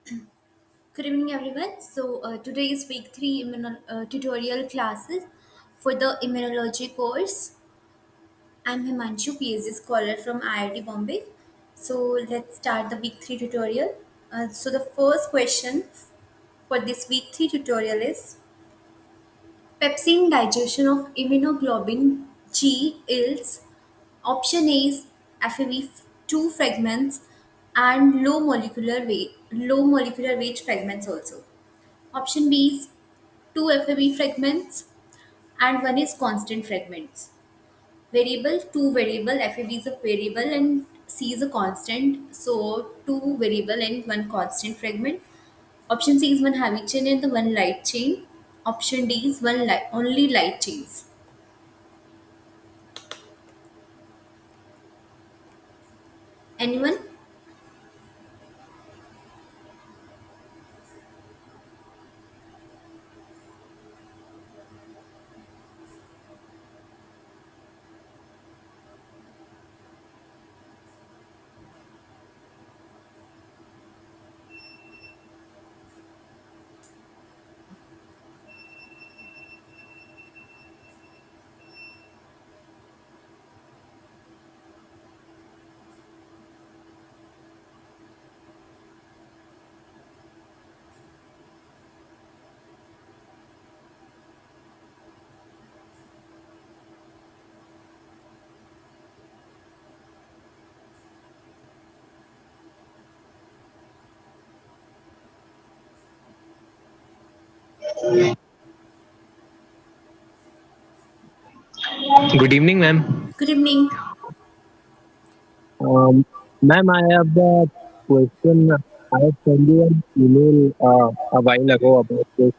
Good evening, everyone. Today is week three tutorial classes for the immunology course. I'm Himanshu, PhD scholar from IIT Bombay. So, let's start the week three tutorial. The first question for this week three tutorial is pepsin digestion of immunoglobulin G yields. Option A is FeV2 fragments and low molecular weight fragments also. Option B is two FAB fragments and one is constant fragments. Variable, two variable, FAB is a variable and C is a constant. So two variable and one constant fragment. Option C is one heavy chain and the one light chain. Option D is only light chains. Anyone? Good evening, ma'am. Good evening. Ma'am, I have the question. I have sent you an email a while ago about this.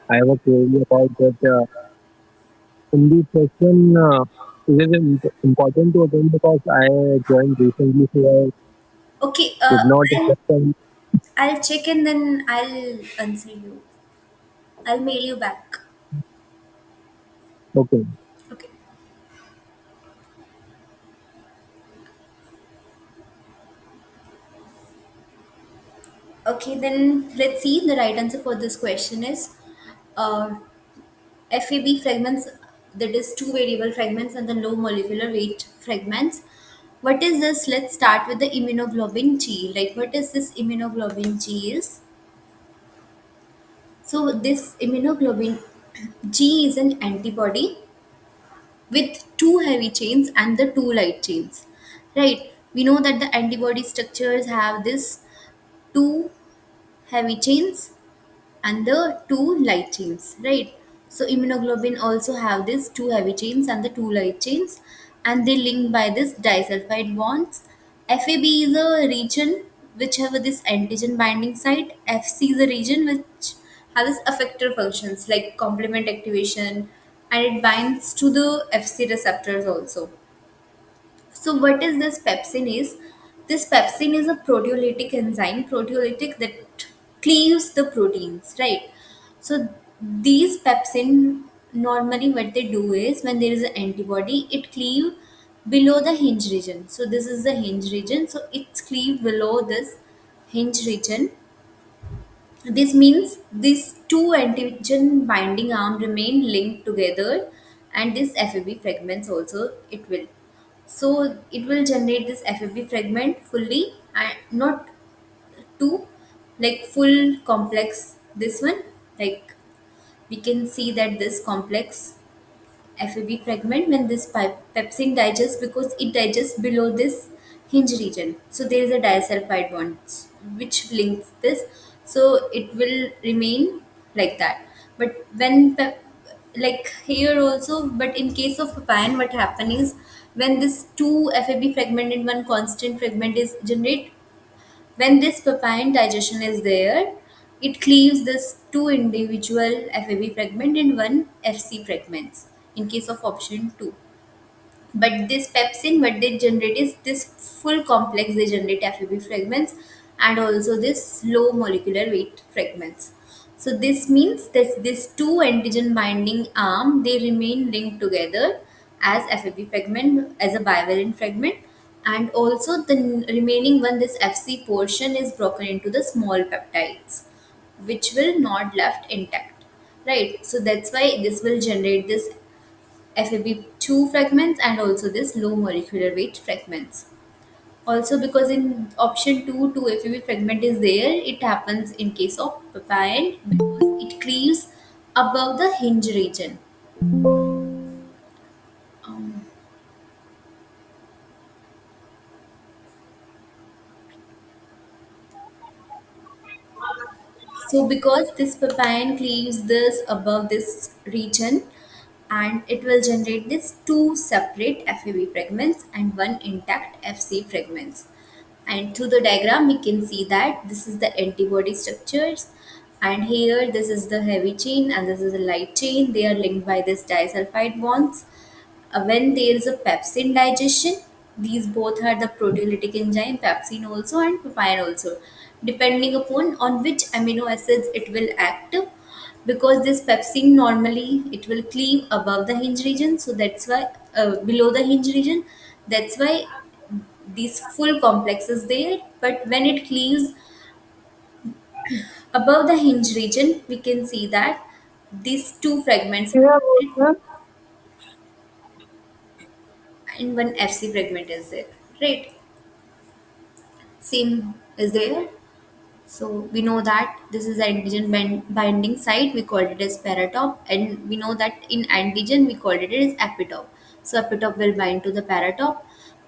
I have a query about that. In this session, it is important to attend because I joined recently, so I Okay, did not understand. I'll check and then I'll answer you. I'll mail you back. Okay. Okay. Okay, then let's see. The right answer for this question is uh, FAB fragments, that is two variable fragments and the low molecular weight fragments. What is this? Let's start with the immunoglobulin G. Like, what is this immunoglobulin G is? So, this immunoglobulin G is an antibody with two heavy chains and the two light chains. Right? We know that the antibody structures have this two heavy chains and the two light chains, right? So immunoglobulin also have these two heavy chains and the two light chains, and they link by this disulfide bonds. FAB is a region which have this antigen binding site. FC is a region which has this effector functions like complement activation, and it binds to the FC receptors also. So what is this pepsin is? This pepsin is a proteolytic enzyme, proteolytic that cleaves the proteins, right? So these pepsin normally what they do is when there is an antibody, it cleave below the hinge region. So this is the hinge region. So it's cleave below this hinge region. This means these two antigen binding arm remain linked together, and this FAB fragments also it will. So it will generate this FAB fragment fully and not two like full complex. This one, like we can see that this complex FAB fragment when this pepsin digests, because it digests below this hinge region. So there is a disulfide bond which links this. So it will remain like that. But when like here also, but in case of papain, what happen is when this two FAB fragment and one constant fragment is generate, when this papain digestion is there, it cleaves this two individual FAB fragment and one FC fragments in case of option 2. But this pepsin, what they generate is this full complex, they generate FAB fragments and also this low molecular weight fragments. So this means that this two antigen binding arm, they remain linked together as FAB fragment, as a bivalent fragment, And also the remaining one, this Fc portion is broken into the small peptides, which will not left intact, right? So that's why this will generate this FAB2 fragments and also this low molecular weight fragments. Also, because in option 2, 2 FAB fragment is there, it happens in case of papain because it cleaves above the hinge region. Um, So because this papain cleaves this above this region, and it will generate this two separate FAB fragments and one intact FC fragments. And through the diagram we can see that this is the antibody structures, and here this is the heavy chain and this is a light chain. They are linked by this disulfide bonds. When there is a pepsin digestion, these both are the proteolytic enzyme, pepsin also and papain also, depending upon on which amino acids it will act. Because this pepsin normally it will cleave above the hinge region, so that's why below the hinge region, that's why these full complex is there. But when it cleaves above the hinge region, we can see that these two fragments and one FC fragment is there, right? Same is there. So we know that this is the antigen binding site. We called it as paratop, and we know that in antigen we called it as epitope. So epitope will bind to the paratop,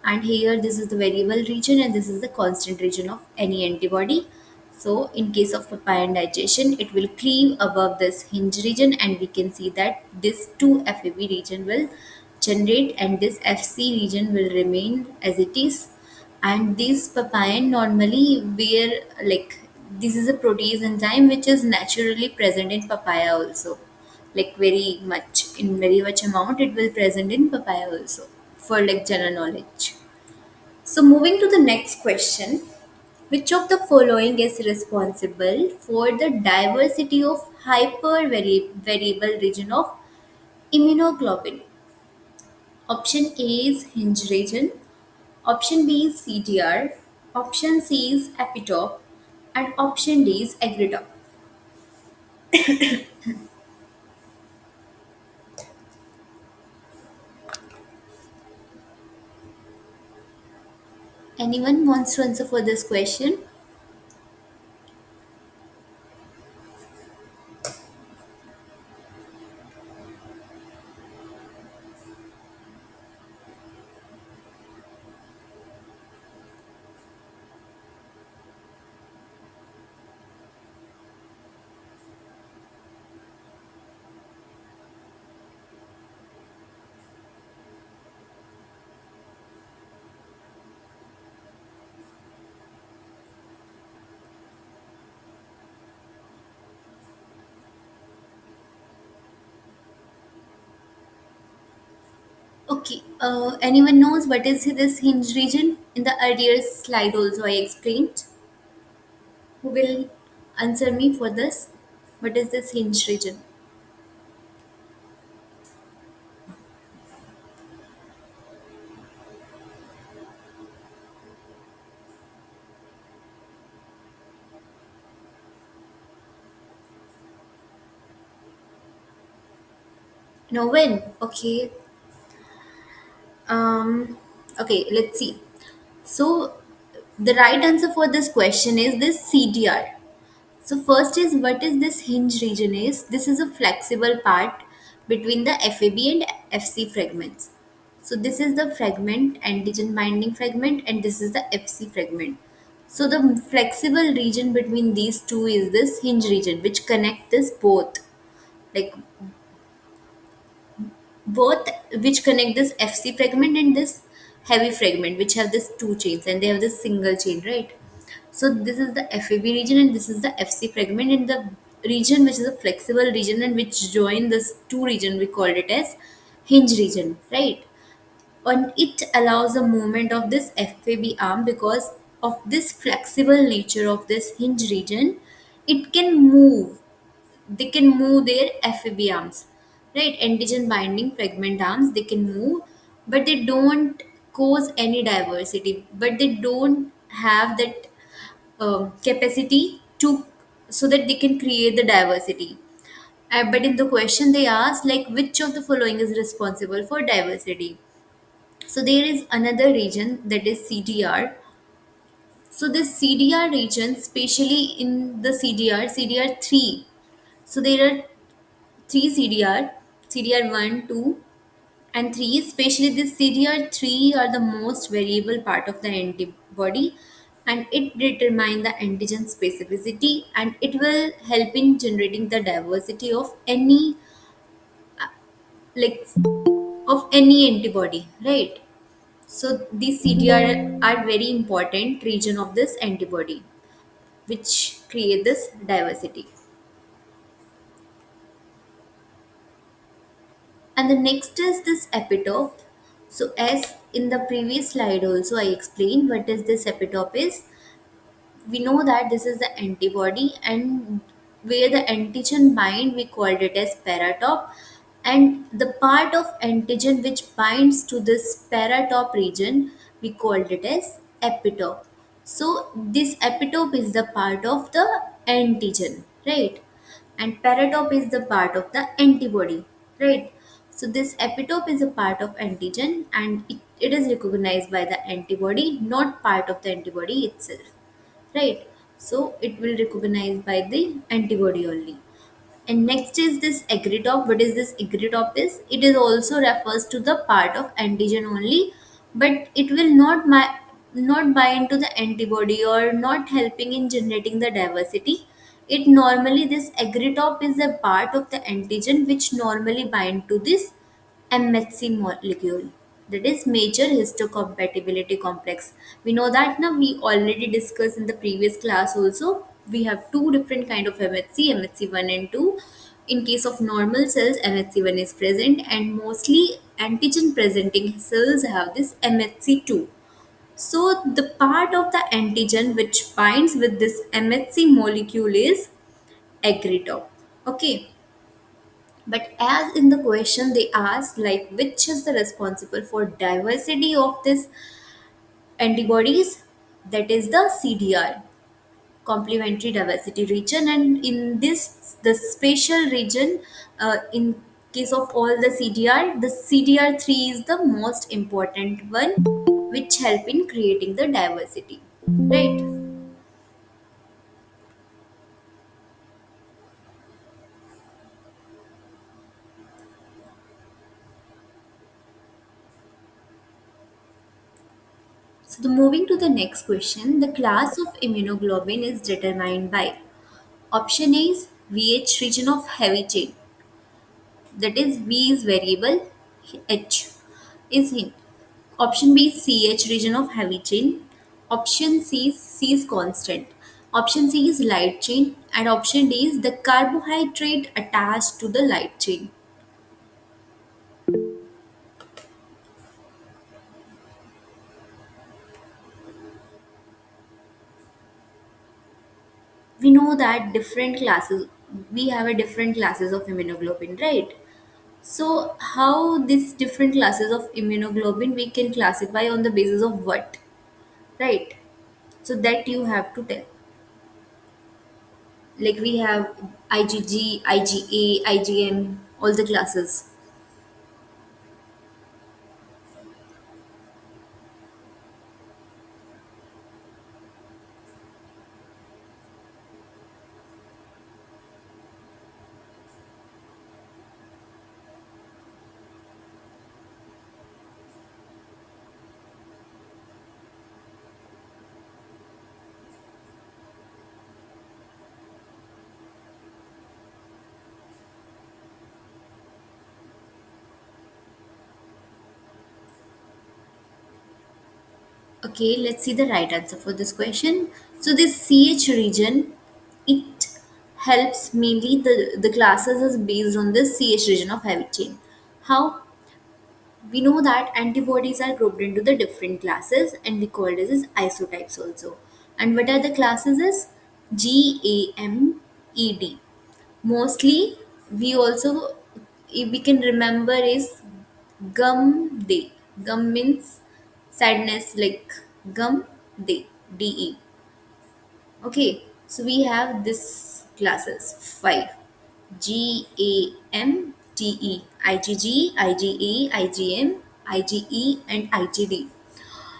and here this is the variable region, and this is the constant region of any antibody. So in case of papain digestion, it will cleave above this hinge region, and we can see that this two FAB region will generate, and this FC region will remain as it is. And this papain normally where, like, this is a protease enzyme which is naturally present in papaya also, like very much, in very much amount it will present in papaya also, for like general knowledge. So moving to the next question, which of the following is responsible for the diversity of variable region of immunoglobulin? Option A is hinge region, option B is CDR, option C is epitope, and option D is agritope. Anyone wants to answer for this question? Okay, anyone knows what is this hinge region? In the earlier slide also I explained. Who will answer me for this? What is this hinge region? No, when? Okay. Um, okay, let's see. So the right answer for this question is this CDR. So first is, what is this hinge region is? This is a flexible part between the FAB and FC fragments. So this is the fragment, antigen binding fragment, and this is the FC fragment. So the flexible region between these two is this hinge region, which connect this both, like both, which connect this FC fragment and this heavy fragment, which have this two chains and they have this single chain, right? So this is the FAB region and this is the FC fragment. In the region which is a flexible region and which join this two region, we called it as hinge region, right? And it allows the movement of this FAB arm because of this flexible nature of this hinge region. It can move, they can move their FAB arms, right? Antigen binding fragment arms, they can move, but they don't cause any diversity, but they don't have that capacity to, so that they can create the diversity. But in the question they ask, like, which of the following is responsible for diversity? So there is another region, that is CDR. So this CDR region, especially in the CDR3. So there are three CDR 1, 2, and 3. Especially this CDR3 are the most variable part of the antibody, and it determine the antigen specificity, and it will help in generating the diversity of any, like, of any antibody, right? So these CDR are very important region of this antibody, which create this diversity. And the next is this epitope. So as in the previous slide also I explained what is this epitope is. We know that this is the antibody, and where the antigen bind we called it as paratop, and the part of antigen which binds to this paratop region we called it as epitope. So this epitope is the part of the antigen, right? And paratop is the part of the antibody, right? So this epitope is a part of antigen, and it is recognized by the antibody, not part of the antibody itself, right? So it will recognize by the antibody only. And next is this agritop. What is this agritop is? It is also refers to the part of antigen only, but it will not bind to the antibody or not helping in generating the diversity. It normally, this agritop is a part of the antigen which normally bind to this MHC molecule, that is major histocompatibility complex. We know that now, we already discussed in the previous class also. We have two different kind of MHC, MHC1 and 2. In case of normal cells, MHC1 is present, and mostly antigen presenting cells have this MHC2. So the part of the antigen which binds with this MHC molecule is agritop. Okay. But as in the question they ask, like, which is the responsible for diversity of this antibodies, that is the CDR, complementary diversity region. And in this, the spatial region, in case of all the CDR, the CDR3 is the most important one, which help in creating the diversity, right? So the moving to the next question, the class of immunoglobulin is determined by: option A is VH region of heavy chain, that is V is variable, H is hint. Option B is CH region of heavy chain. Option C is constant. Option C is light chain, and option D is the carbohydrate attached to the light chain. We know that different classes, we have a different classes of immunoglobulin, right? So how these different classes of immunoglobulin we can classify on the basis of what, right? So that you have to tell. Like, we have IgG, IgA, IgM, all the classes. Okay, let's see the right answer for this question. So this CH region, it helps mainly, the classes is based on this CH region of heavy chain. How? We know that antibodies are grouped into the different classes, and we call this as isotypes also. And what are the classes is? GAMED. Mostly, we also, if we can remember, is gum day. Gum means Sadness like gum, de, de. Okay, so we have this classes five: G A M T E, IgG, IgE, IgM, IgE, and IgD.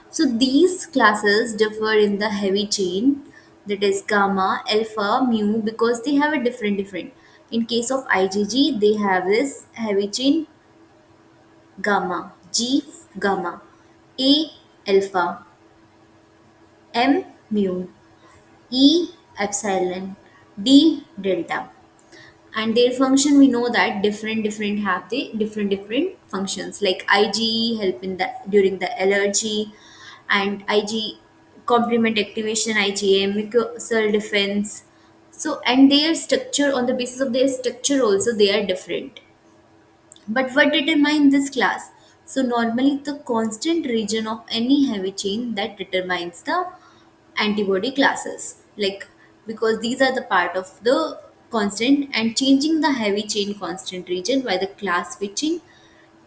So these classes differ in the heavy chain, that is gamma, alpha, mu, because they have a different. In case of IgG, they have this heavy chain gamma, G gamma, A alpha, M mu, E epsilon, D delta. And their function, we know that different have the different functions, like IgE help in the during the allergy, and Ig complement activation, IgA mucosal defense. So and their structure, on the basis of their structure also they are different. But what determines this class? So normally the constant region of any heavy chain that determines the antibody classes. Like, because these are the part of the constant, and changing the heavy chain constant region by the class switching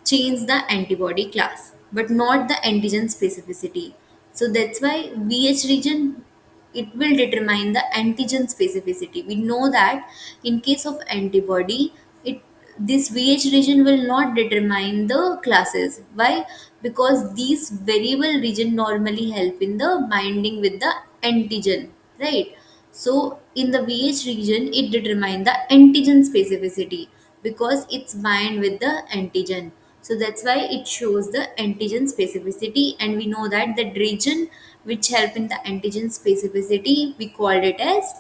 change the antibody class, but not the antigen specificity. So that's why VH region, it will determine the antigen specificity. We know that in case of antibody, it this VH region will not determine the classes. Why? Because these variable region normally help in the binding with the antigen, right? So in the VH region, it determines the antigen specificity because it's bind with the antigen. So that's why it shows the antigen specificity, and we know that the region which help in the antigen specificity, we called it as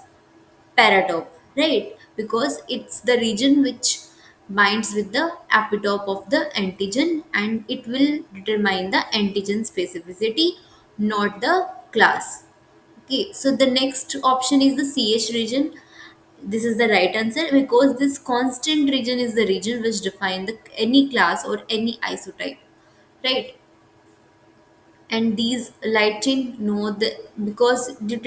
paratope, right? Because it's the region which binds with the epitope of the antigen, and it will determine the antigen specificity, not the class. Okay, so the next option is the CH region. This is the right answer because this constant region is the region which define the any class or any isotype, right? And these light chain know the, because it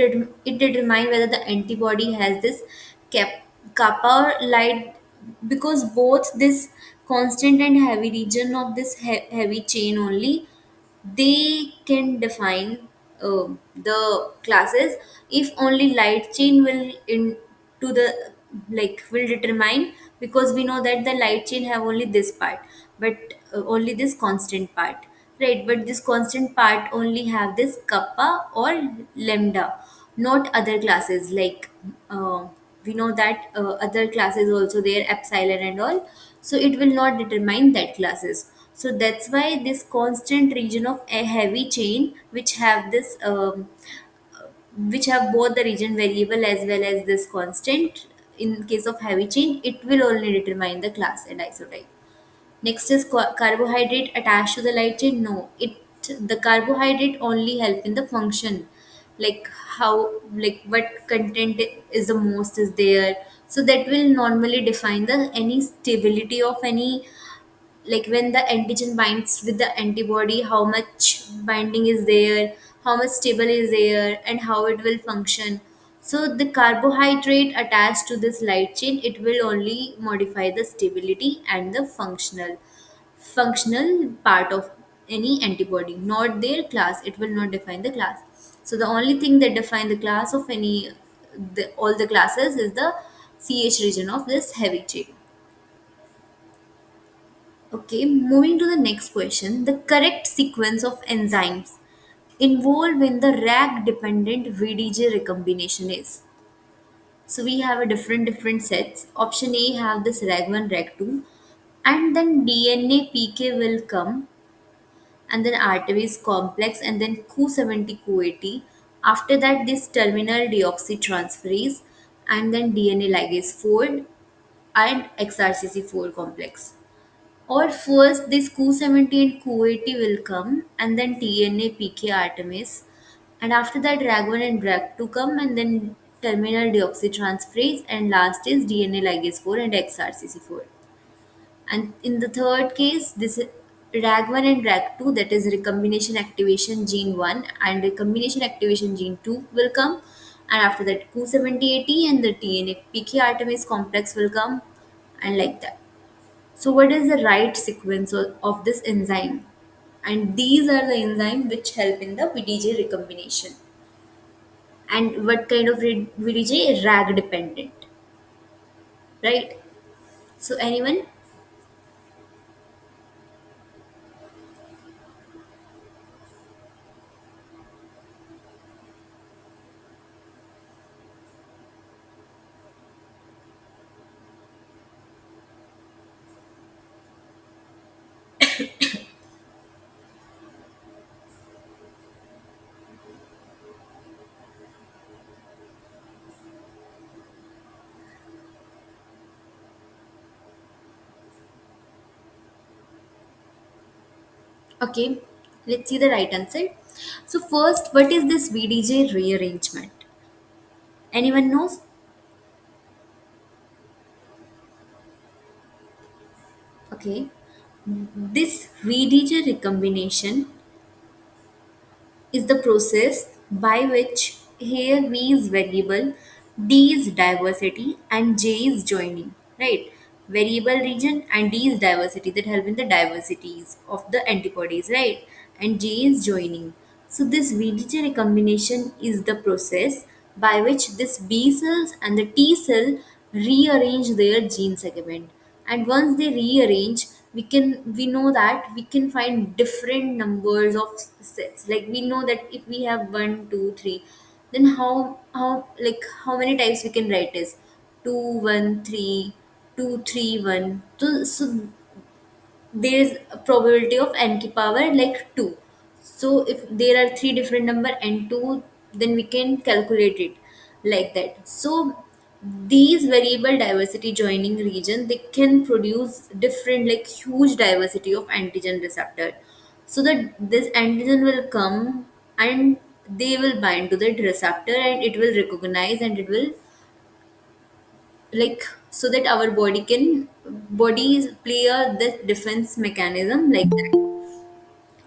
determine whether the antibody has this cap kappa or light, because both this constant and heavy region of this heavy chain only, they can define the classes. If only light chain will into the, like, will determine, because we know that the light chain have only this part, but only this constant part, right? But this constant part only have this kappa or lambda, not other classes, like we know that other classes also there, epsilon and all. So it will not determine that classes. So that's why this constant region of a heavy chain, which have this which have both the region variable as well as this constant, in case of heavy chain, it will only determine the class and isotype. Next is carbohydrate attached to the light chain. No, it, the carbohydrate only help in the function, like how, like what content is the most is there. So that will normally define the any stability of any, like when the antigen binds with the antibody, how much binding is there, how much stable is there, and how it will function. So the carbohydrate attached to this light chain, it will only modify the stability and the functional part of any antibody, not their class. It will not define the class. So the only thing that define the class of any, all the classes is the CH region of this heavy chain. Okay, moving to the next question. The correct sequence of enzymes involved in the RAG dependent VDJ recombination is. So we have a different sets. Option A have this RAG1, RAG2, and then DNA PK will come, and then Artemis complex, and then Q70 Q80. After that, this terminal deoxytransferase, and then DNA ligase 4 and XRCC4 complex. Or first this Q70 and Q80 will come, and then TNA PK Artemis, and after that RAG1 and RAG2 come, and then terminal deoxytransferase, and last is DNA ligase 4 and XRCC4. And in the third case, this RAG1 and RAG2, that is recombination activation gene 1 and recombination activation gene 2 will come, and after that Q7080 and the TNA PK Artemis complex will come, and like that. So, what is the right sequence of this enzyme? And these are the enzymes which help in the VDJ recombination. And what kind of VDJ? Rag dependent, right? So anyone? Okay, let's see the right answer. So first, what is this VDJ rearrangement? Anyone knows? Okay, this VDJ recombination is the process by which here V is variable, D is diversity, and J is joining, right? Variable region and D is diversity that help in the diversities of the antibodies, right? And J is joining. So this VDJ recombination is the process by which this B cells and the T cell rearrange their gene segment. And once they rearrange, we know that we can find different numbers of sets. Like we know that if we have 1 2 3, then how many times we can write is 2 1 3 2 3 1. So there is a probability of n ki power like 2. So if there are three different number and 2, then we can calculate it like that. So these variable diversity joining region, they can produce different like huge diversity of antigen receptor, so that this antigen will come and they will bind to that receptor and it will recognize and it will like, so that our bodies play a the defense mechanism like that.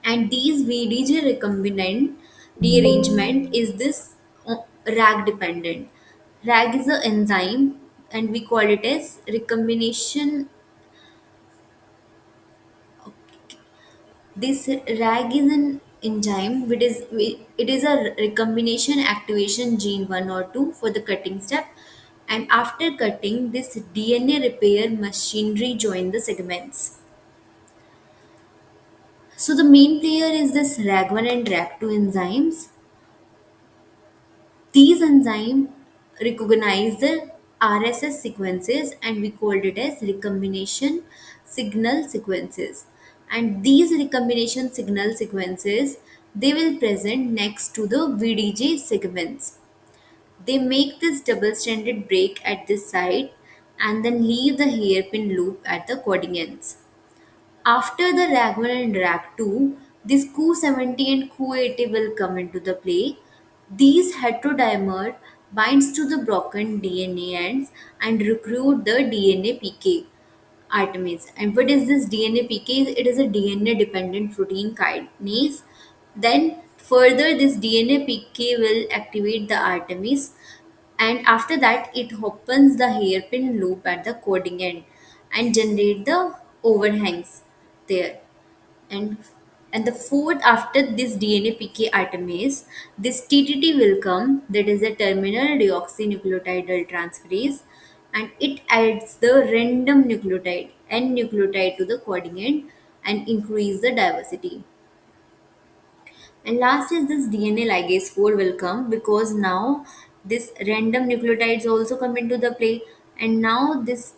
And these VDJ recombinant rearrangement is this rag dependent. Rag is an enzyme and we call it as recombination. This rag is an enzyme it is a recombination activation gene 1 or 2 for the cutting step. And after cutting, this DNA repair machinery join the segments. So the main player is this RAG1 and RAG2 enzymes. These enzymes recognize the RSS sequences and we called it as recombination signal sequences. And these recombination signal sequences, they will present next to the VDJ segments. They make this double-stranded break at this site and then leave the hairpin loop at the coding ends. After the RAG1 and RAG2, this Cu70 and Cu80 will come into the play. These heterodimer binds to the broken DNA ends and recruit the DNA PK Artemis. And what is this DNA PK? It is a DNA dependent protein kinase. Then further this DNA PK will activate the Artemis, and after that it opens the hairpin loop at the coding end and generate the overhangs there. And and the fourth, after this DNA PK Artemis, this TTT will come, that is a terminal deoxynucleotide transferase, and it adds the random nucleotide N nucleotide to the coding end and increase the diversity. And last is this DNA ligase 4 will come, because now this random nucleotides also come into the play, and now this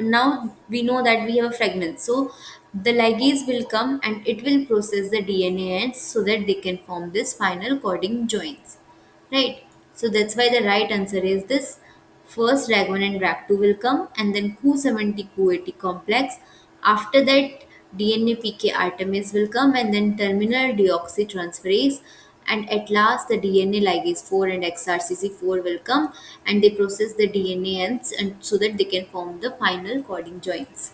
now we know that we have a fragment. So the ligase will come and it will process the DNA ends so that they can form this final coding joins, right? So that's why the right answer is this. First RAG1 and RAG2 will come and then Cu70 Cu80 complex. After that DNA PK Artemis will come and then terminal deoxytransferase, and at last the DNA ligase 4 and XRCC4 will come and they process the DNA ends and so that they can form the final coding joins.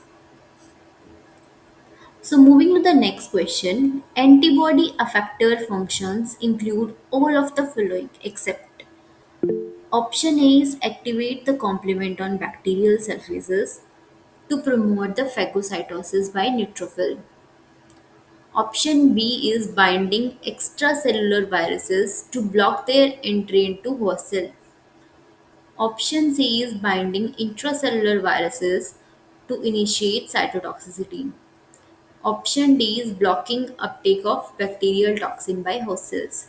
So moving to the next question, antibody effector functions include all of the following except option A is activate the complement on bacterial surfaces to promote the phagocytosis by neutrophil. Option B is binding extracellular viruses to block their entry into host cell. Option C is binding intracellular viruses to initiate cytotoxicity. Option D is blocking uptake of bacterial toxin by host cells.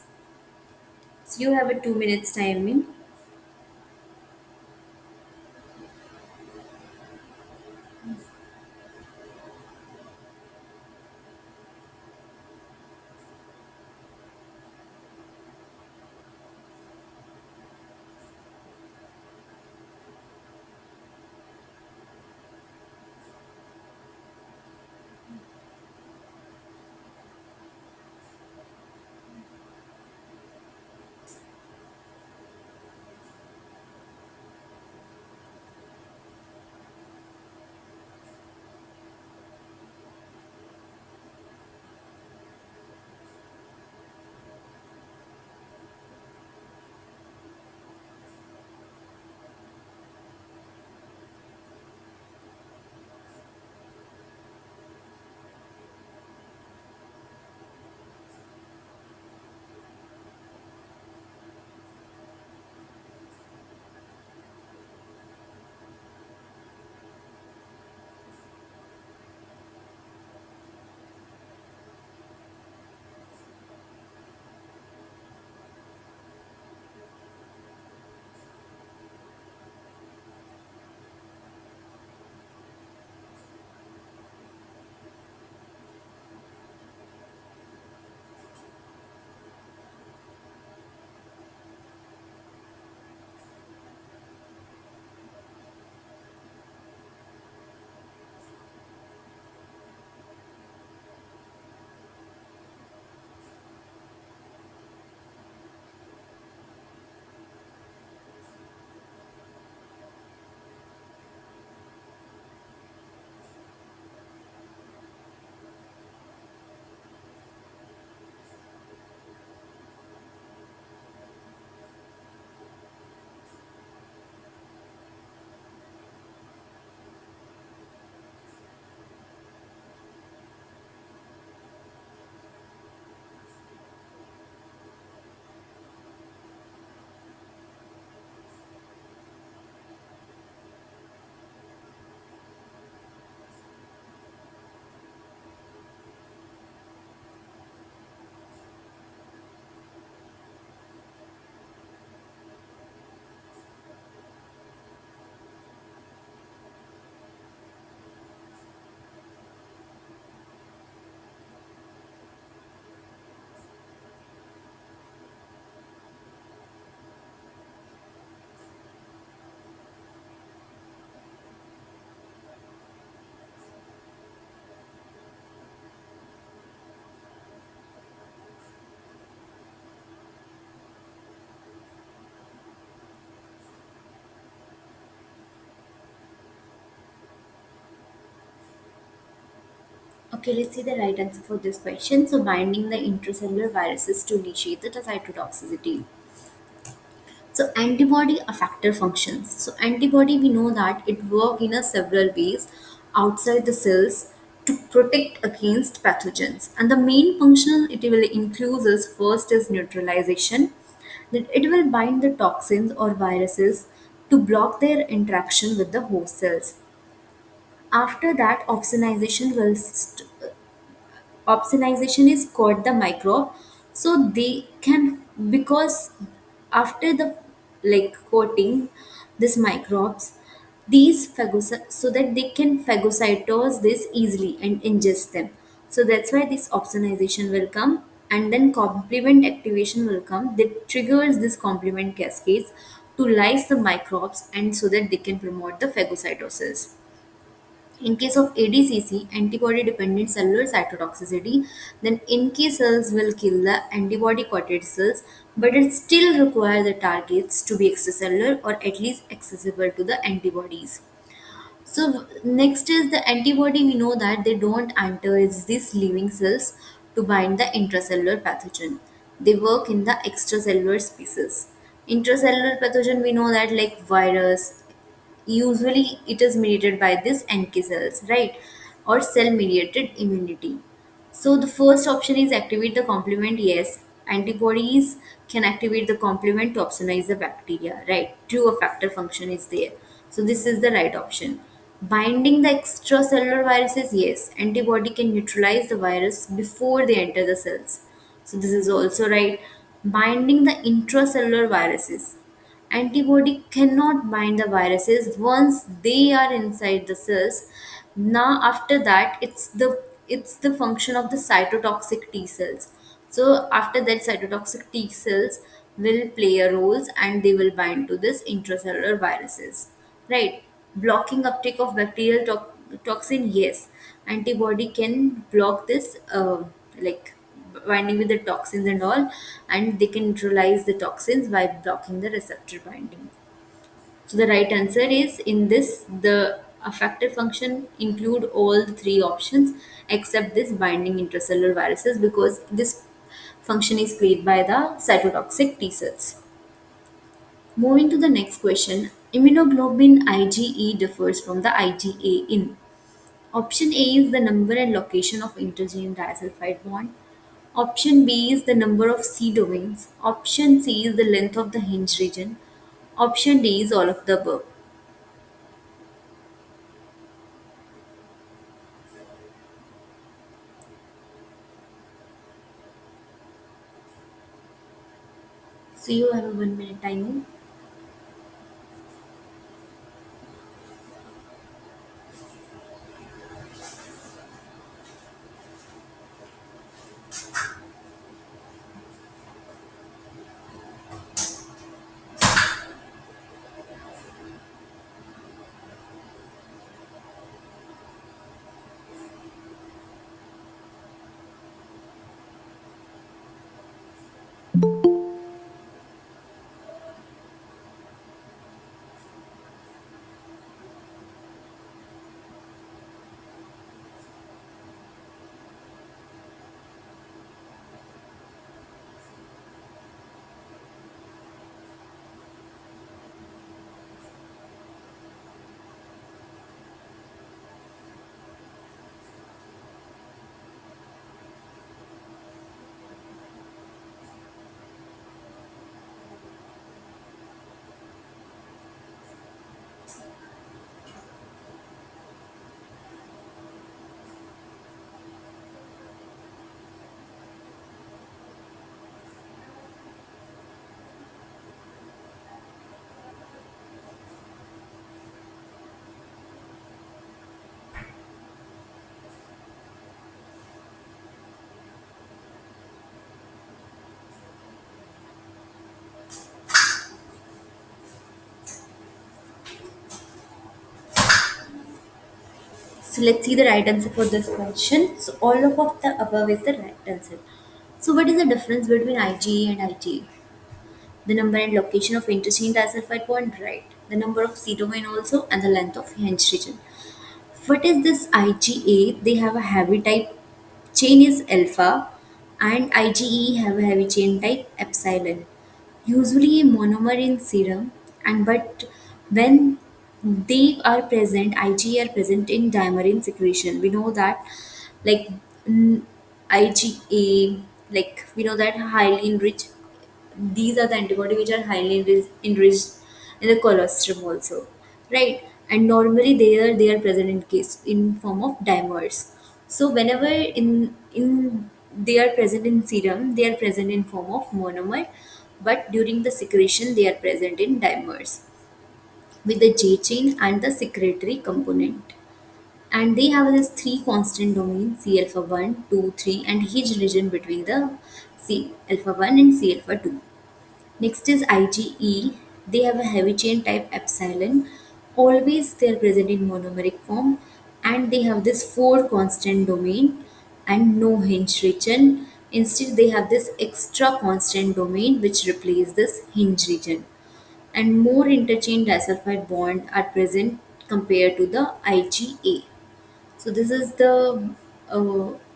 So you have a 2 minutes timing. Okay, let's see the right answer for this question. So, binding the intracellular viruses to initiate the cytotoxicity. So, antibody effector functions. So, antibody we know that it work in a several ways outside the cells to protect against pathogens. And the main function it will include is first is neutralization. That it will bind the toxins or viruses to block their interaction with the host cells. After that, opsonization is called the microbe, so they can, because after the coating this microbes, so that they can phagocytose this easily and ingest them. So that's why this opsonization will come, and then complement activation will come that triggers this complement cascades to lyse the microbes, and so that they can promote the phagocytosis. In case of ADCC, antibody-dependent cellular cytotoxicity, then NK cells will kill the antibody-coated cells, but it still requires the targets to be extracellular or at least accessible to the antibodies. So next is the antibody. We know that they don't enter these living cells to bind the intracellular pathogen. They work in the extracellular species. Intracellular pathogen we know that like virus, usually it is mediated by this NK cells, right? Or cell mediated immunity. So the first option is activate the complement. Yes, antibodies can activate the complement to opsonize the bacteria. Right, true effector function is there. So this is the right option. Binding the extracellular viruses. Yes, antibody can neutralize the virus before they enter the cells. So this is also right. Binding the intracellular viruses. Antibody cannot bind the viruses once they are inside the cells. Now after that, it's the function of the cytotoxic T cells. So after that, cytotoxic T cells will play a roles and they will bind to this intracellular viruses, right? Blocking uptake of bacterial toxin. Yes, antibody can block this, like binding with the toxins and all, and they can neutralize the toxins by blocking the receptor binding. So the right answer is in this, the effector function include all the three options except this binding intracellular viruses, because this function is played by the cytotoxic T cells. Moving to the next question, immunoglobulin IgE differs from the IgA in. Option A is the number and location of intergene disulfide bond. Option B is the number of C domains. Option C is the length of the hinge region. Option D is all of the above. So you have a 1 minute timer. So let's see the right answer for this question. So all of the above is the right answer. So what is the difference between IgE and IgA? The number and location of interchain disulfide bond, right? The number of C domain also, and the length of hinge region. What is this IgA? They have a heavy type chain is alpha, and IgE have a heavy chain type epsilon. Usually a monomer in serum, and but when they are present, IgE are present in dimerin secretion. We know that, like, mm, IgA, like we know that highly enriched, these are the antibody which are highly enriched in the colostrum also, right? And normally they are present in case in form of dimers. So whenever in they are present in serum, they are present in form of monomer, but during the secretion they are present in dimers with the J chain and the secretory component. And they have this three constant domains, C alpha 1, 2, 3, and hinge region between the C alpha 1 and C alpha 2. Next is IgE. They have a heavy chain type epsilon. Always they are present in monomeric form, and they have this four constant domain and no hinge region. Instead, they have this extra constant domain which replaces this hinge region. And more interchain disulfide bond are present compared to the IgA. So this is the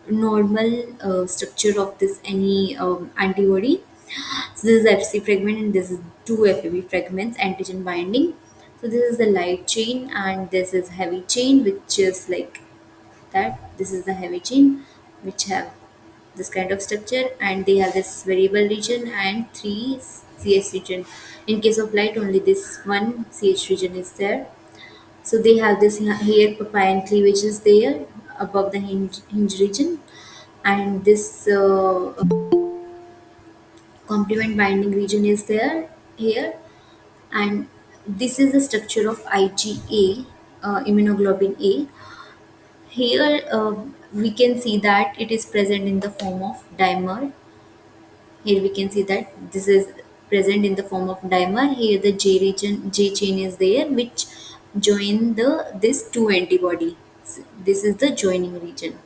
normal structure of this any antibody. So this is Fc fragment and this is two Fab fragments, antigen binding. So this is the light chain and this is heavy chain, which is like that. This is the heavy chain which have this kind of structure, and they have this variable region and three CH region. In case of light, only this one CH region is there. So they have this here papain cleavage is there above the hinge region, and this complement binding region is there here, and this is the structure of IgA, immunoglobulin A. Here we can see that it is present in the form of dimer. Here we can see that this is present in the form of dimer. Here the J region, J chain is there, which join the this two antibody. This is the joining region,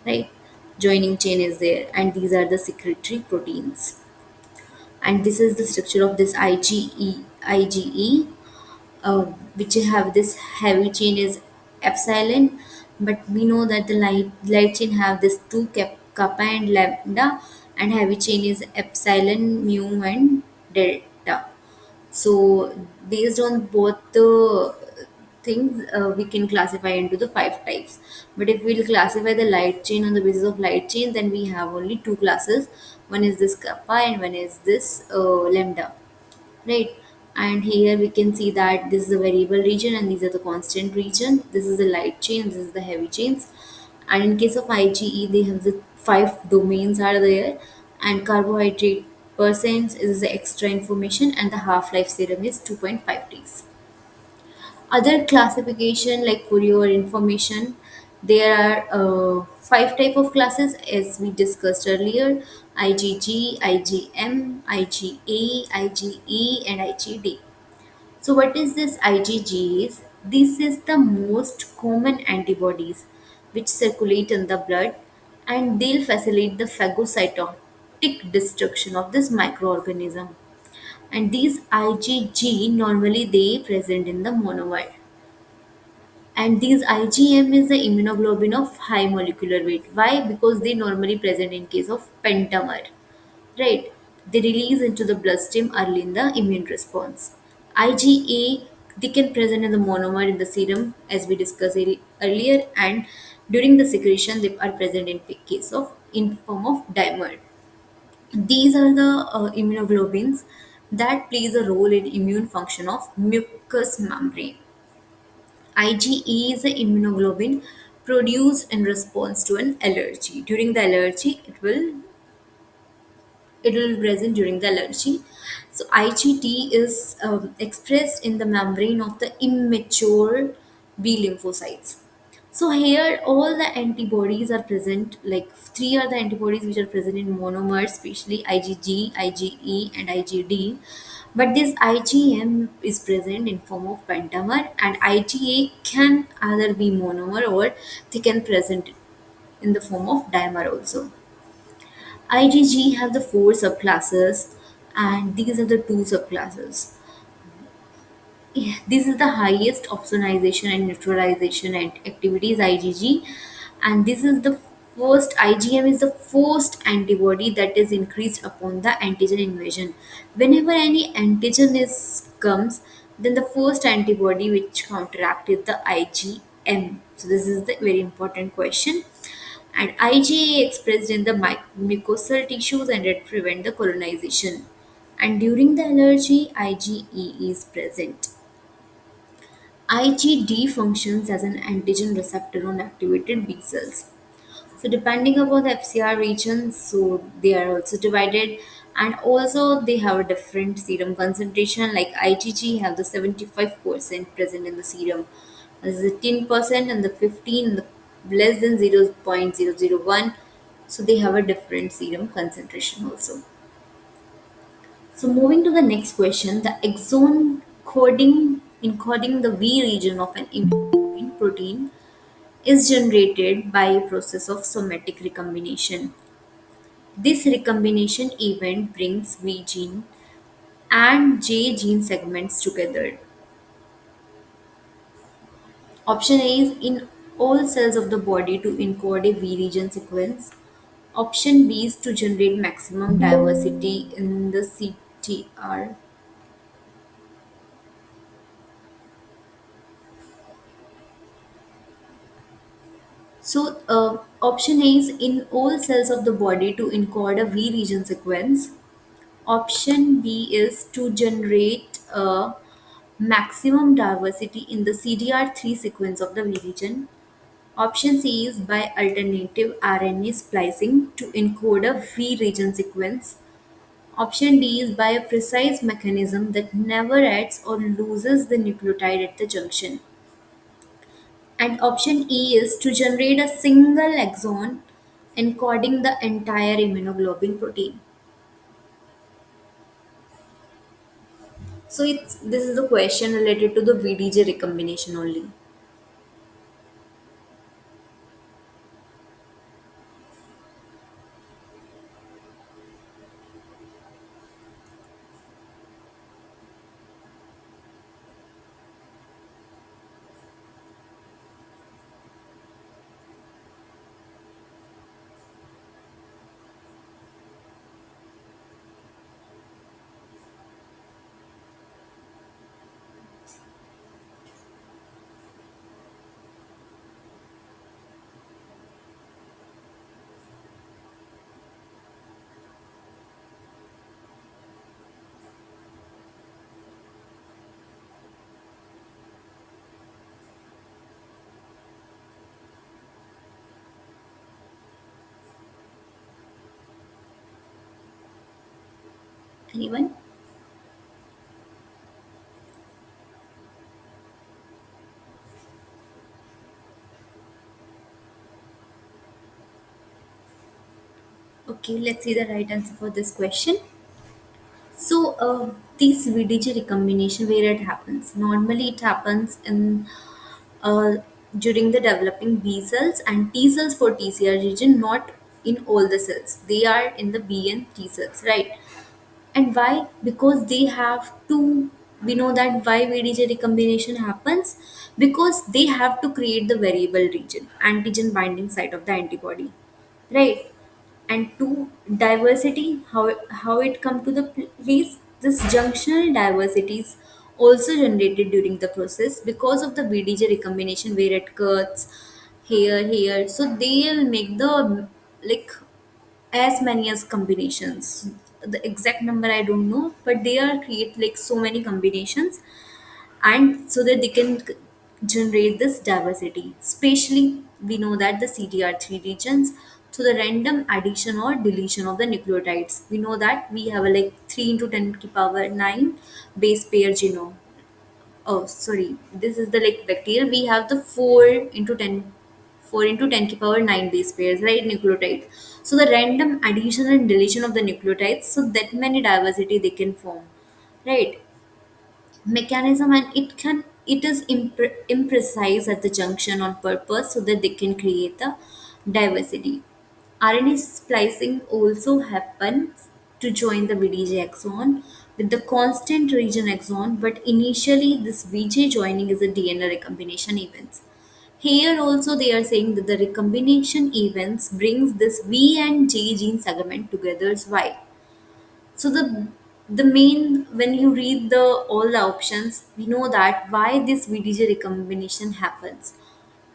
right? Joining chain is there, and these are the secretory proteins. And this is the structure of this IgE, uh, which have this heavy chain is epsilon, but we know that the light chain have this two kappa and lambda, and heavy chain is epsilon, mu, and delta. So based on both the things, we can classify into the five types. But if we'll classify the light chain on the basis of light chain, then we have only two classes. One is this kappa and one is this lambda, right? And here we can see that this is a variable region and these are the constant region. This is the light chain, this is the heavy chains. And in case of IgE, they have the five domains are there, and carbohydrate percent is the extra information, and the half-life serum is 2.5 days. Other classification like for your information, there are five type of classes as we discussed earlier: IgG, IgM, IgA, IgE, and IgD. So what is this IgGs? This is the most common antibodies which circulate in the blood, and they'll facilitate the phagocytotic destruction of this microorganism. And these IgG normally they present in the monomer. And these IgM is the immunoglobulin of high molecular weight. Why? Because they normally present in case of pentamer, right? They release into the bloodstream early in the immune response. IgA, they can present in the monomer in the serum as we discussed earlier, and during the secretion they are present in case of in form of dimer. These are the immunoglobulins that plays a role in immune function of mucous membrane. IgE is an immunoglobulin produced in response to an allergy. During the allergy, it will present during the allergy. So IgT is expressed in the membrane of the immature B lymphocytes. So here all the antibodies are present, like three are the antibodies which are present in monomers, especially IgG, IgE, and IgD. But this IgM is present in form of pentamer, and IgA can either be monomer or they can present in the form of dimer also. IgG have the four subclasses, and these are the two subclasses. Yeah, this is the highest opsonization and neutralization activities IgG, and this is the first IgM is the first antibody that is increased upon the antigen invasion. Whenever any antigen is comes, then the first antibody which counteracted the IgM. So this is the very important question. And IgA expressed in the mucosal tissues and it prevent the colonization. And during the allergy, IgE is present. IgD functions as an antigen receptor on activated B cells. So depending upon the FCR regions, so they are also divided, and also they have a different serum concentration. Like IgG have the 75% present in the serum. This is the 10% and the 15 and the less than 0.001. So they have a different serum concentration also. So moving to the next question, the exon coding encoding the V region of an immunoglobulin protein is generated by a process of somatic recombination. This recombination event brings V gene and J gene segments together. Option A is in all cells of the body to encode a V region sequence. Option B is to generate maximum diversity in the CTR. So, option A is in all cells of the body to encode a V region sequence. Option B is to generate a maximum diversity in the CDR3 sequence of the V region. Option C is by alternative RNA splicing to encode a V region sequence. Option D is by a precise mechanism that never adds or loses the nucleotide at the junction. And option E is to generate a single exon encoding the entire immunoglobulin protein. So it's this is the question related to the VDJ recombination only. Anyone? Okay, let's see the right answer for this question. So, this VDJ recombination, where it happens? Normally, it happens in uh, during the developing B cells and T cells for TCR region, not in all the cells. They are in the B and T cells, right? And why? Because they have to. We know that why VDJ recombination happens, because they have to create the variable region, antigen binding site of the antibody, right? And to diversity, how it come to the place, this junctional diversity is also generated during the process because of the VDJ recombination, where it cuts here, so they'll make the like as many as combinations. The exact number I don't know, but they are create like so many combinations, and so that they can generate this diversity. Especially, we know that the CDR3 regions, so the random addition or deletion of the nucleotides. We know that we have a like 3 into 10 to power 9 base pair genome. Oh, sorry. This is the like bacterial. We have the 4 into 10 to power 9 base pairs, right? Nucleotides. So the random addition and deletion of the nucleotides, so that many diversity they can form, right? Mechanism, and it is imprecise at the junction on purpose so that they can create the diversity. RNA splicing also happens to join the VDJ exon with the constant region exon, but initially this VJ joining is a DNA recombination events. Here also they are saying that the recombination events brings this V and J gene segment together. Why? So the main, when you read the all the options, we know that why this VDJ recombination happens.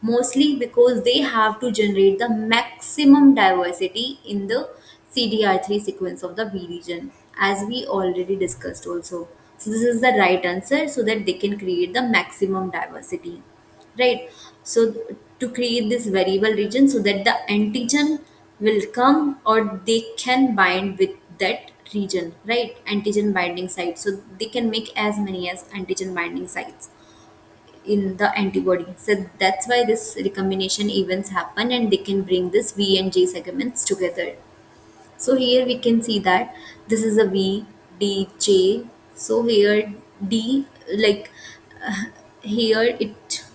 Mostly because they have to generate the maximum diversity in the CDR3 sequence of the V region, as we already discussed also. So this is the right answer, so that they can create the maximum diversity, right? So to create this variable region, so that the antigen will come or they can bind with that region, right? Antigen binding site, so they can make as many as antigen binding sites in the antibody. So that's why this recombination events happen, and they can bring this V and J segments together. So here we can see that this is a V, D, J. So here D, like uh, here it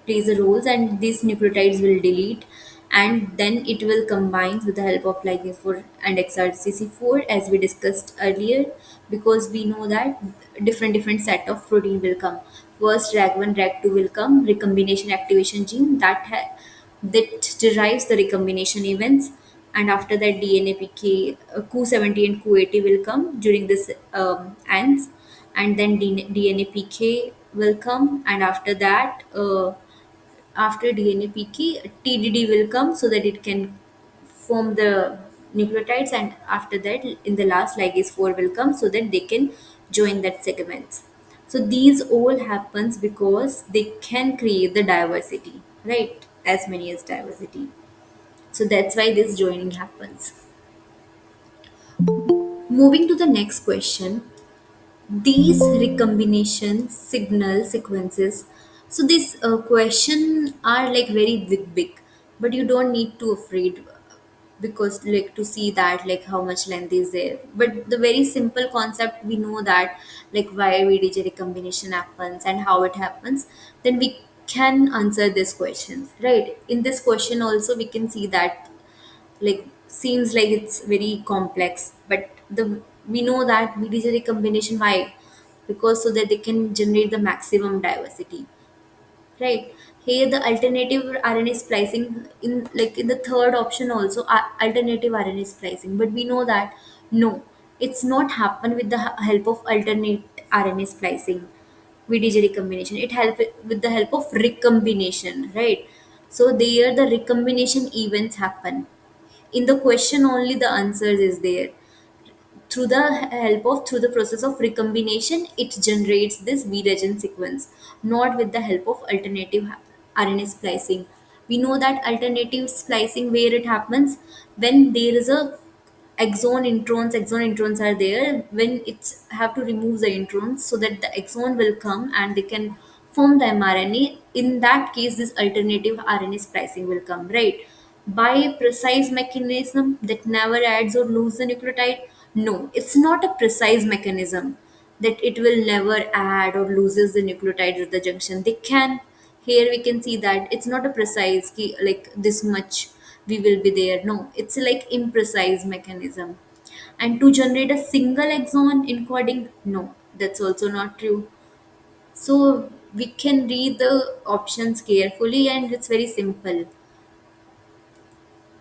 plays a role, and these nucleotides will delete, and then it will combine with the help of ligase 4 and XRCC4, as we discussed earlier, because we know that different set of protein will come. First RAG1, RAG2 will come, recombination activation gene that derives the recombination events, and after that DNAPK, Q70 and Q80 will come during this ends, and then DNAPK will come, and after that after DNA PK, TDD will come so that it can form the nucleotides, and after that, in the last, ligase 4 will come so that they can join that segments. So these all happens because they can create the diversity, right? As many as diversity. So that's why this joining happens. Moving to the next question, these recombination signal sequences. So this question are like very big, but you don't need to afraid, because like to see that like how much length is there. But the very simple concept we know that, like why VDJ recombination happens and how it happens, then we can answer this question, right? In this question also we can see that, like seems like it's very complex, but the we know that VDJ recombination, why? Because so that they can generate the maximum diversity, right? Here the alternative RNA splicing, in like in the third option also, alternative RNA splicing, but we know that no, it's not happen with the help of alternate RNA splicing. VDJ recombination, it help with the help of recombination, right? So there the recombination events happen. In the question only the answers is there. Through the process of recombination, it generates this V region sequence, not with the help of alternative RNA splicing. We know that alternative splicing, where it happens when there is a exon introns are there, when it's have to remove the introns so that the exon will come and they can form the mRNA. In that case, this alternative RNA splicing will come, right? By a precise mechanism that never adds or loses the nucleotide. No, it's not a precise mechanism that it will never add or loses the nucleotide at the junction. They can, here we can see that it's not a precise like this much we will be there. No, it's like imprecise mechanism. And to generate a single exon encoding, no, that's also not true. So we can read the options carefully and it's very simple.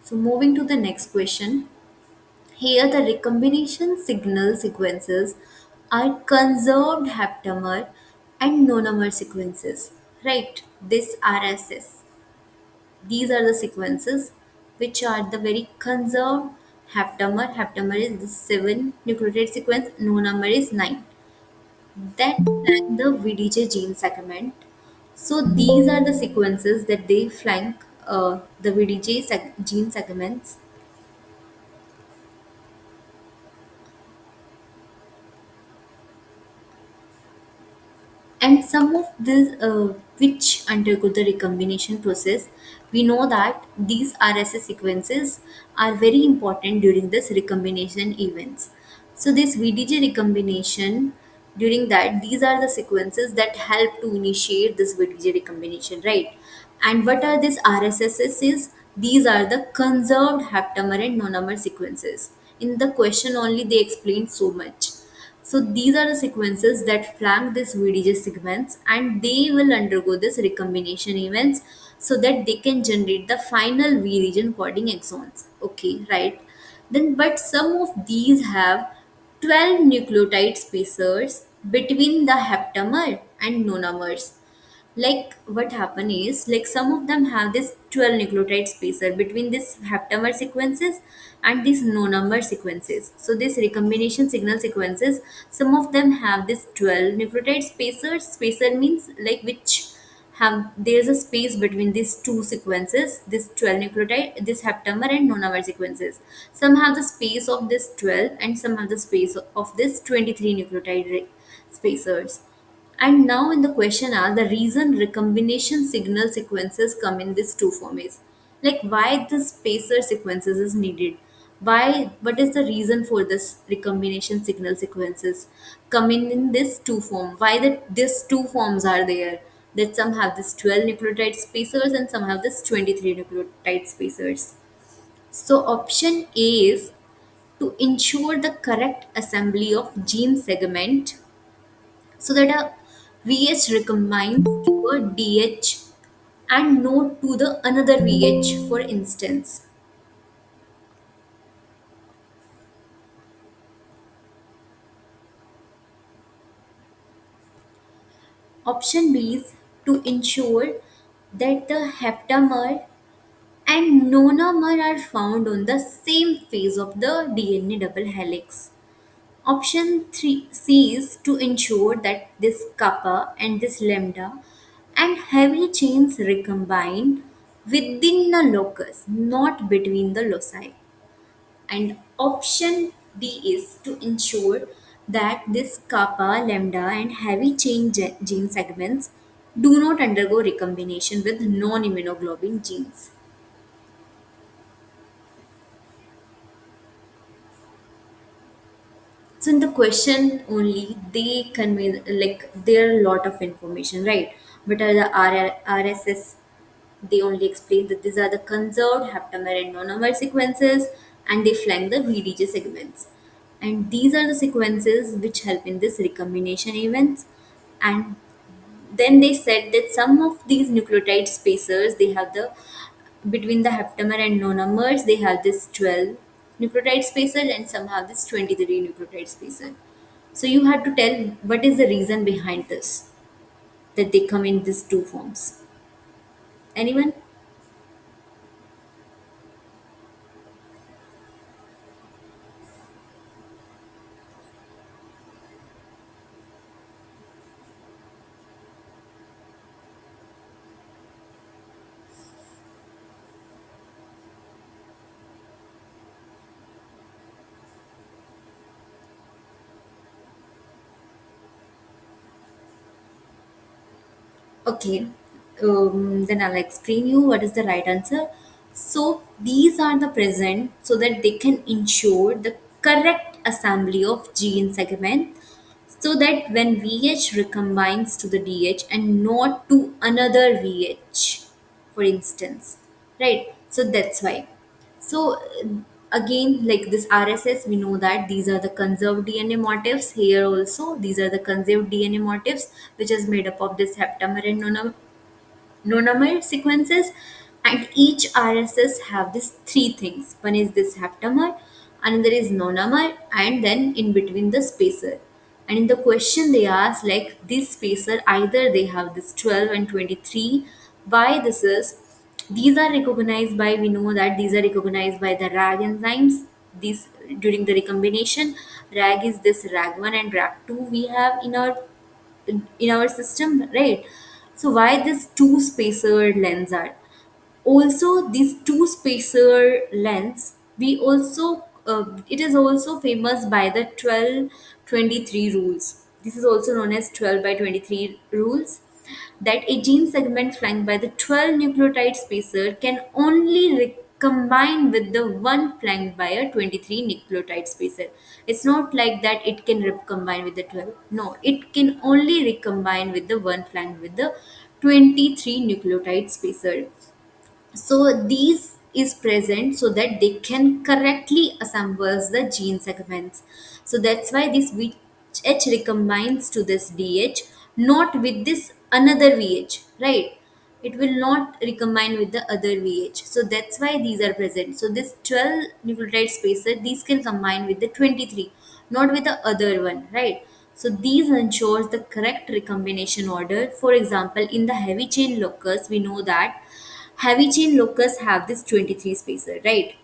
So moving to the next question. Here the recombination signal sequences are conserved haptamer and nonamer sequences. Right? This RSS. These are the sequences which are the very conserved haptamer. Haptamer is the 7 nucleotide sequence, nonamer is 9. That flank the VDJ gene segment. So these are the sequences that they flank the VDJ gene segments. And some of these which undergo the recombination process, we know that these RSS sequences are very important during this recombination events. So this VDJ recombination, during that, these are the sequences that help to initiate this VDJ recombination, right? And what are these RSSs is? These are the conserved haptamer and nonamer sequences. In the question only they explained so much. So these are the sequences that flank this VDJ segments, and they will undergo this recombination events so that they can generate the final V region coding exons. Okay, right. Then but some of these have 12 nucleotide spacers between the haptamer and nonomers. Like what happen is, like some of them have this 12 nucleotide spacer between this haptamer sequences and these no-number sequences. So this recombination signal sequences, some of them have this 12 nucleotide spacers. Spacer means like which have, there's a space between these two sequences, this 12 nucleotide, this haptamer and no-number sequences. Some have the space of this 12 and some have the space of this 23 nucleotide spacers. And now in the question are the reason recombination signal sequences come in this two form is, like why the spacer sequences is needed. Why, what is the reason for this recombination signal sequences coming in this two form? Why that these two forms are there? That some have this 12 nucleotide spacers and some have this 23 nucleotide spacers. So option A is to ensure the correct assembly of gene segment so that a VH recombines to a DH and not to the another VH, for instance. Option B is to ensure that the heptamer and monomer are found on the same phase of the DNA double helix. Option 3 C is to ensure that this kappa and this lambda and heavy chains recombine within the locus, not between the loci. And option D is to ensure that this kappa, lambda, and heavy chain gene segments do not undergo recombination with non immunoglobulin genes. So in the question only, they convey like there are a lot of information, right? But are the RSS, they only explain that these are the conserved haptamer and nonomer sequences, and they flank the VDJ segments. And these are the sequences which help in this recombination events. And then they said that some of these nucleotide spacers, they have the between the heptamer and monomers, they have this 12 nucleotide spacer, and some have this 23 nucleotide spacer. So you have to tell what is the reason behind this, that they come in these two forms. Anyone? Okay, then I'll explain you what is the right answer. So these are the present so that they can ensure the correct assembly of gene segment, so that when VH recombines to the DH and not to another VH, for instance, right? So that's why. So again, like this RSS, we know that these are the conserved DNA motifs. Here also, these are the conserved DNA motifs, which is made up of this heptamer and nonomer sequences, and each RSS have these three things. One is this heptamer, another is nonomer, and then in between the spacer. And in the question they ask like this spacer, either they have this 12 and 23. Why this is? These are recognized by, we know that these are recognized by the RAG enzymes. These during the recombination, RAG is this RAG1 and RAG2 we have in our system, right? So why this two spacer lens are? Also these two spacer lens, we also it is also famous by the 12-23 rules. This is also known as 12 by 23 rules, that a gene segment flanked by the 12 nucleotide spacer can only recombine with the one flanked by a 23 nucleotide spacer. It's not like that it can recombine with the 12. No, it can only recombine with the one flanked with the 23 nucleotide spacer. So these is present so that they can correctly assemble the gene segments. So that's why this VH recombines to this DH, not with this another VH, right? It will not recombine with the other VH. So that's why these are present. So this 12 nucleotide spacer, these can combine with the 23, not with the other one, right? So these ensures the correct recombination order. For example, in the heavy chain locus, we know that heavy chain locus have this 23 spacer, right?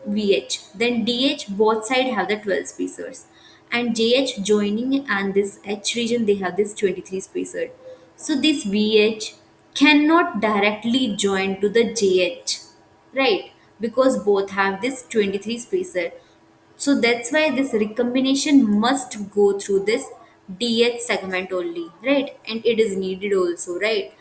VH. Then DH, both side have the 12 spacers. And JH joining and this H region, they have this 23 spacer. So this VH cannot directly join to the JH, right? Because both have this 23 spacer. So that's why this recombination must go through this DH segment only, right? And it is needed also, right?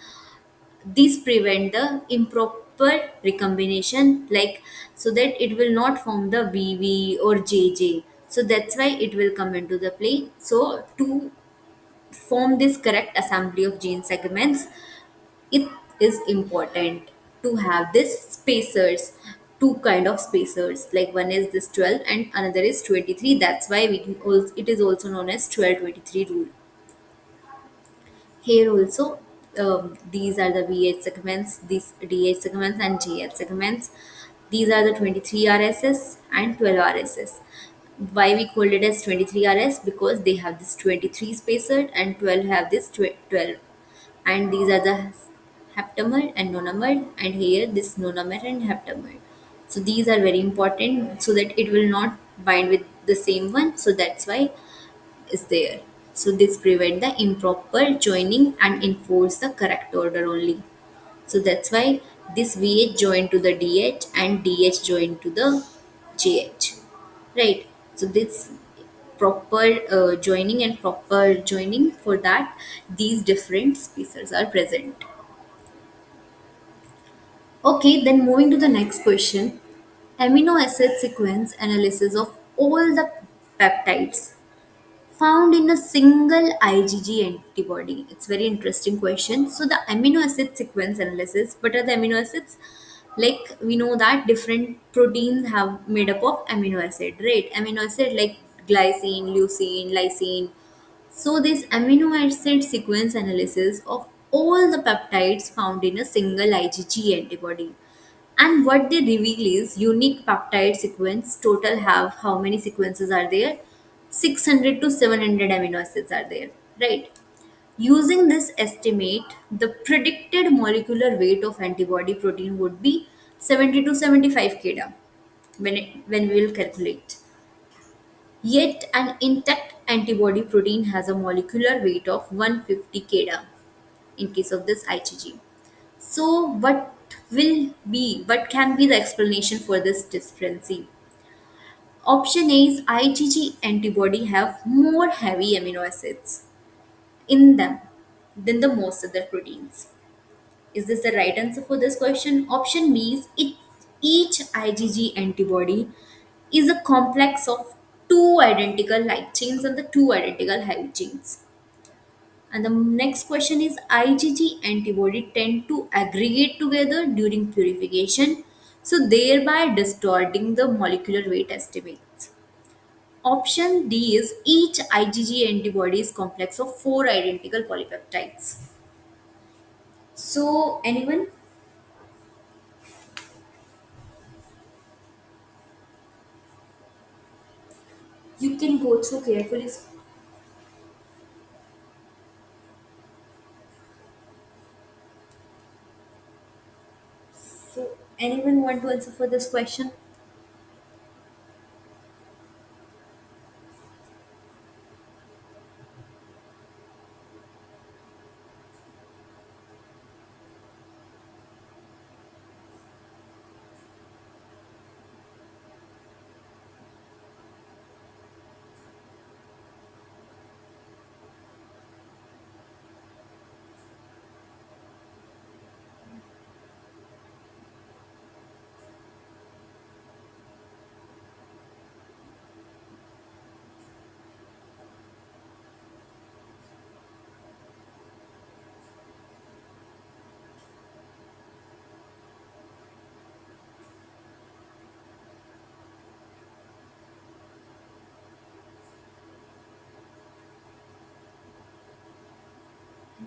These prevent the improper recombination, like so that it will not form the VV or JJ. So that's why it will come into the play. So to form this correct assembly of gene segments, it is important to have this spacers, two kind of spacers, like one is this 12 and another is 23. That's why we can also, it is also known as 12-23 rule. Here also, these are the VH segments, these DH segments and GH segments. These are the 23 RSS and 12 RSS. Why we called it as 23 RS? Because they have this 23 spacer and 12 have this 12. And these are the haptamer and nonamer, and here this nonamer and haptamer. So these are very important so that it will not bind with the same one, so that's why is there. So this prevent the improper joining and enforce the correct order only. So that's why this VH joined to the DH and DH joined to the JH, right? So this proper joining and proper joining, for that these different species are present. Okay, then moving to the next question. Amino acid sequence analysis of all the peptides found in a single IgG antibody. It's very interesting question. So the amino acid sequence analysis, what are the amino acids? Like we know that different proteins have made up of amino acid, right? Amino acid like glycine, leucine, lysine. So this amino acid sequence analysis of all the peptides found in a single IgG antibody. And what they reveal is unique peptide sequence total have how many sequences are there? 600 to 700 amino acids are there, right? Using this estimate, the predicted molecular weight of antibody protein would be 70 to 75 kDa when we will calculate. Yet an intact antibody protein has a molecular weight of 150 kDa in case of this IgG. So what can be the explanation for this discrepancy? Option A is IgG antibody have more heavy amino acids in them than the most other proteins. Is this the right answer for this question? Option B is each IgG antibody is a complex of two identical light chains and the two identical heavy chains. And the next question is IgG antibody tend to aggregate together during purification, so thereby distorting the molecular weight estimates. Option D is each IgG antibody is complex of four identical polypeptides. So anyone, you can go through carefully. So anyone want to answer for this question?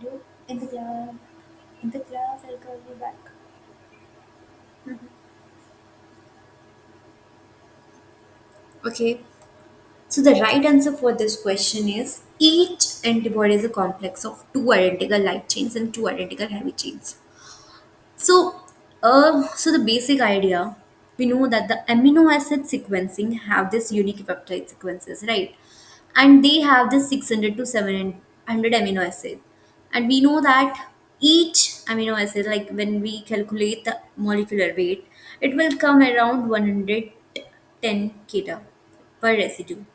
Hello? In the class. In the class, I'll call you back. Okay. So the right answer for this question is each antibody is a complex of two identical light chains and two identical heavy chains. So the basic idea, we know that the amino acid sequencing have this unique peptide sequences, right? And they have this 600 to 700 amino acid. And we know that each amino acid, like when we calculate the molecular weight, it will come around 110 kDa per residue,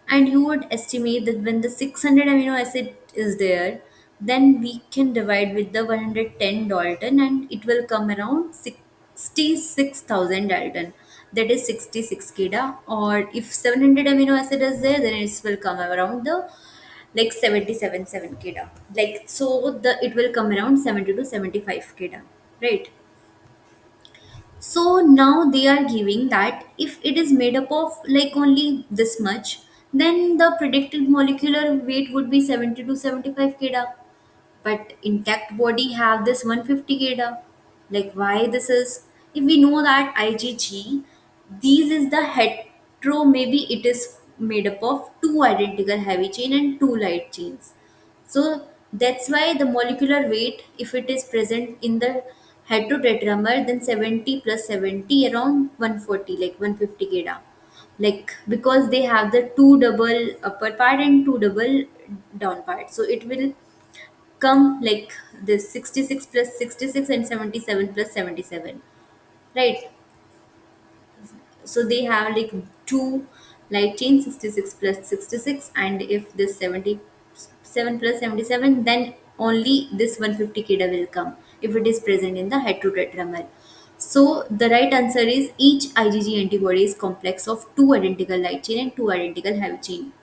and you would estimate that when the 600 amino acid is there, then we can divide with the 110 dalton and it will come around 66,000 dalton, that is 66 kda. Or if 700 amino acid is there, then it will come around the like 77 kda, like so the it will come around 70 to 75 kda, right? So now they are giving that if it is made up of like only this much, then the predicted molecular weight would be 70 to 75 kDa. But intact body have this 150 kDa. Like why this is? If we know that IgG, these is the hetero, maybe it is made up of two identical heavy chain and two light chains. So That's why the molecular weight, if it is present in the heterotetramer, then 70 plus 70 around 140, like 150 kDa. Like because they have the two double upper part and two double down part. So it will come like this 66 plus 66 and 77 plus 77. Right? So they have like two light chains, 66 plus 66, and if this 77 plus 77, then only this 150 kDa will come if it is present in the heterotetramer. So the right answer is each IgG antibody is complex of two identical light chain and two identical heavy chain.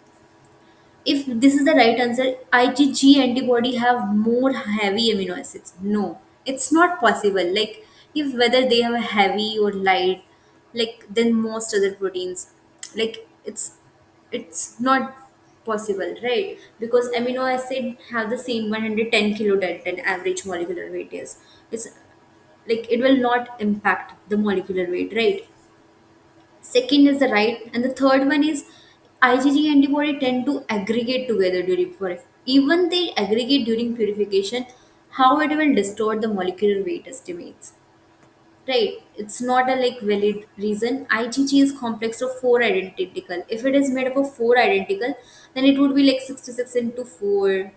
If this is the right answer, IgG antibody have more heavy amino acids. No, it's not possible. Like if whether they have a heavy or light, like then most other proteins, like it's not possible, right? Because amino acid have the same 110 kilodalton average molecular weight is. It's like it will not impact the molecular weight, right? Second is the right, and the third one is IgG antibody tend to aggregate together during even they aggregate during purification, how it will distort the molecular weight estimates. Right, it's not a like valid reason. IgG is complex of four identical. If it is made up of four identical, then it would be like 66 into four,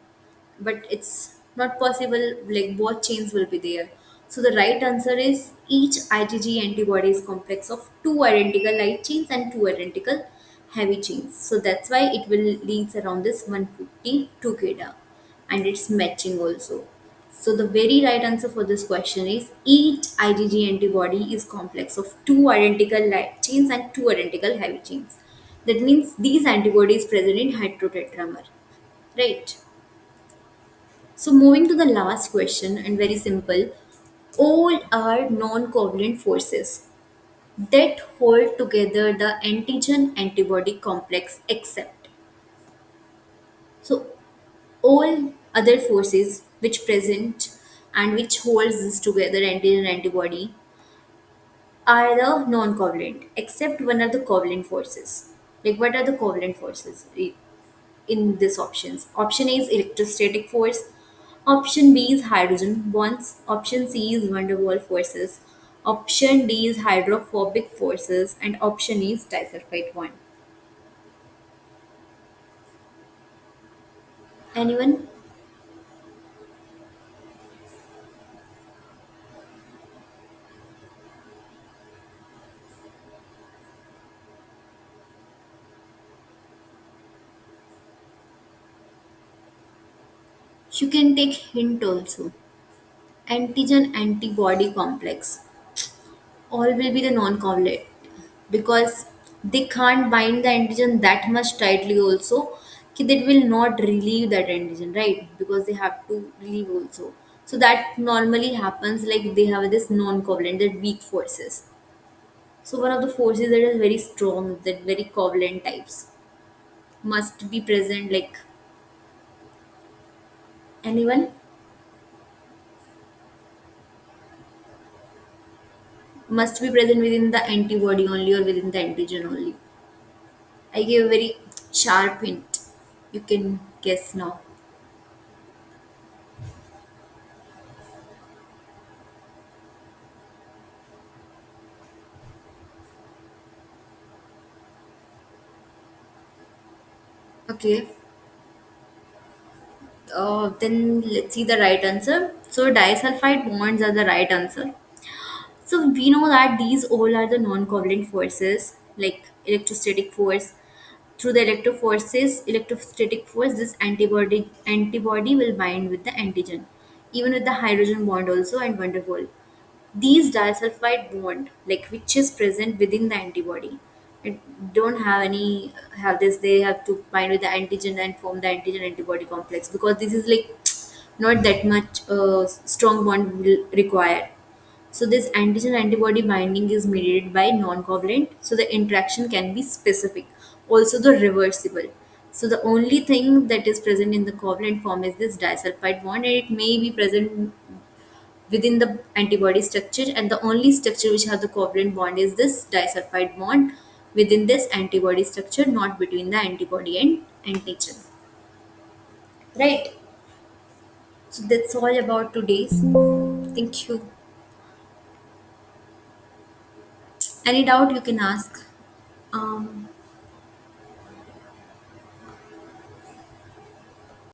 but it's not possible, like both chains will be there. So the right answer is each IgG antibody is complex of two identical light chains and two identical heavy chains. So that's why it will leads around this 152 kDa, and it's matching also. So the very right answer for this question is each IgG antibody is complex of two identical light chains and two identical heavy chains. That means these antibodies present in heterotetramer, right? So moving to the last question, and very simple, all are non-covalent forces that hold together the antigen antibody complex except. So all other forces which present and which holds this together antigen antibody are the non-covalent except one of the covalent forces. Like what are the covalent forces in this options? Option A is electrostatic force. Option B is hydrogen bonds. Option C is van der Waals forces. Option D is hydrophobic forces, and option E is disulfide bond. Anyone? You can take hint also. Antigen antibody complex. All will be the non-covalent because they can't bind the antigen that much tightly also that will not relieve that antigen, right? Because they have to relieve also. So that normally happens like they have this non-covalent, that weak forces. So one of the forces that is very strong, that very covalent types must be present, like anyone, must be present within the antibody only or within the antigen only. I gave a very sharp hint. You can guess now. Okay, then let's see the right answer. So disulfide bonds are the right answer. So we know that these all are the non-covalent forces like electrostatic force. Through the electrostatic force, this antibody will bind with the antigen, even with the hydrogen bond also and van der Waals. These disulfide bond, like which is present within the antibody, it don't have any have this. They have to bind with the antigen and form the antigen antibody complex because this is like not that much strong bond will require. So this antigen antibody binding is mediated by non-covalent. So the interaction can be specific, also the reversible. So the only thing that is present in the covalent form is this disulfide bond, and it may be present within the antibody structure, and the only structure which has the covalent bond is this disulfide bond within this antibody structure, not between the antibody and antigen. Right? So that's all about today's. Thank you. Any doubt you can ask.